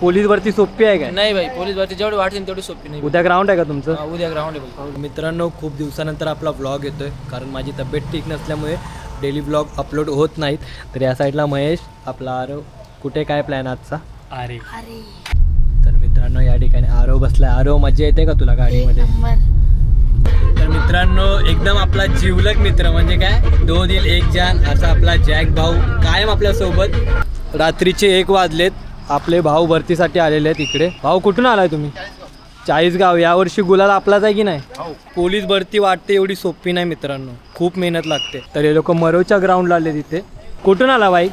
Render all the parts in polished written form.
Police भरती सोपी आहे काय? नाही भाई, पोलीस भरती जेवढी वाटेल तेवढी सोपी नाही. उद्या ग्राउंड आहे का तुमचं? उद्या ग्राउंड आहे भाई. मित्रांनो, खूप दिवसानंतर आपला व्लॉग येतोय कारण माझी तब्येत ठीक नसल्यामुळे डेली व्लॉग अपलोड होत नाहीत. तर या साईडला महेश, आपला आरव. कुठे काय प्लॅन आजचा? अरे तर मित्रांनो, या ठिकाणी आरव बसलाय. आरव, मजा येते का तुला गाडीमध्ये? तर मित्रांनो, एकदम आपला जिवलग मित्र म्हणजे काय, दो दिल एक जान असा आपला जॅक भाऊ कायम आपल्या सोबत. रात्रीचे 1 वाजलेत. आपले भाऊ भरतीसाठी आलेले आहेत इकडे. भाऊ, कुठून आलाय तुम्ही? चाळीसगाव. यावर्षी गुलाल आपलाच आहे की नाही? पोलीस भरती वाटते एवढी सोपी नाही मित्रांनो, खूप मेहनत लागते. तर हे लोक मरोच्या ग्राउंडला आले तिथे. कुठून आला बाईक?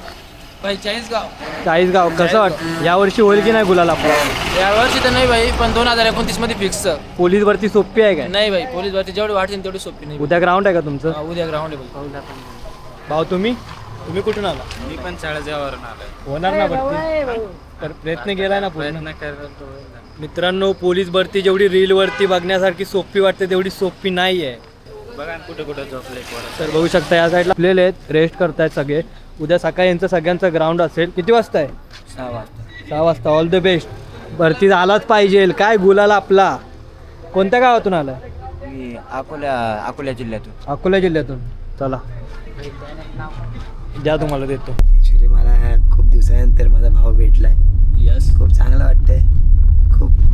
भाई चाळीसगाव. चाळीसगाव. कसं वाटतं यावर्षी होईल की नाही गुलाल आपला? यावर्षी तर नाही भाई, पण 2029 मध्ये फिक्स. पोलीस भरती सोपी आहे काय? नाही भाई, पोलीस भरती जेवढी वाटेल तेवढी सोपी नाही. उद्या ग्राउंड आहे का तुमचं? उद्या ग्राउंड आहे भाई. भाऊ, तुम्ही कुठून आला? मी पण चाळीसगाववरून आलोय. होणार ना भरती? तर प्रयत्न केलाय ना पूर्ण? प्रयत्न करतो. मित्रांनो, पोलीस भरती जेवढी रीलवरती बघण्यासारखी सोपी वाटते तेवढी सोपी नाही आहे. बघा कुठे कुठे झोपले पोरं. तर बघू शकता या साईडला आपलेले आहेत, रेस्ट करतायत सगळे. उद्या सकाळी यांचं सगळ्यांचं ग्राउंड असेल. किती वाजता आहे? 6 वाजता. 6 वाजता. All the best. भरती आलाच पाहिजे. काय गुलाल आपला. कोणत्या गावातून आला? मी अकोला जिल्ह्यातून. अकोला जिल्ह्यातून. चला, द्या, तुम्हाला देतो. ॲक्च्युली मला खूप दिवसानंतर माझा भाऊ भेटलाय. यस. खूप चांगलं वाटतंय.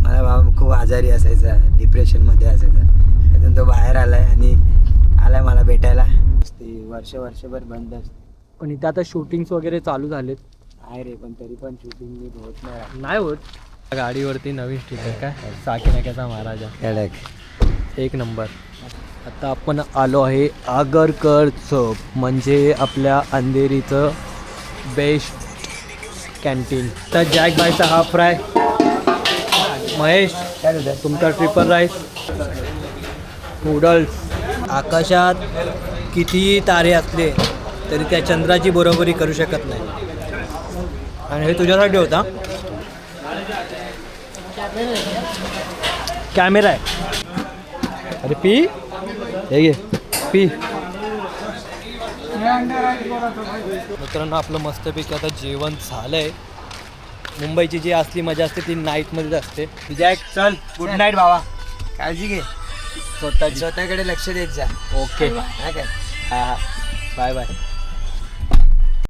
माझा भाऊ खूप आजारी असायचा, डिप्रेशनमध्ये असायचा. त्यातून तो बाहेर आलाय आणि आलाय मला भेटायला. वर्षभर बंद असते. पण इथे आता शूटिंग्स वगैरे चालू झालेत. आहे रे, पण तरी पण शूटिंग होत नाही होत. गाडीवरती नवीन स्टिकर काय, साकीनाक्याचा महाराजा. नाही. एक नंबर. आता आपण आलो आहे आगरकर चौक, म्हणजे आपल्या अंधेरीचं बेस्ट कॅन्टीन. तर जॅक बायचा हाफ फ्राय. महेश, तुमचा ट्रिपल राईस. नूडल्स. आकाशात कितीही तारे असले तरी त्या चंद्राची बरोबरी करू शकत नाही. आणि हे तुझ्यासाठी होता. कॅमेरा आहे. अरे पी, हे घे, पी. मित्रांनो, आपलं मस्तपैकी आता जेवण झालंय. मुंबईची जी असली मजा असते ती नाईटमध्येच असते. जॅक, चल, गुड नाईट भावा. काळजी घे. स्वतःची. स्वतःकडे लक्ष देत जा. ओके. काय? हां हां, बाय बाय.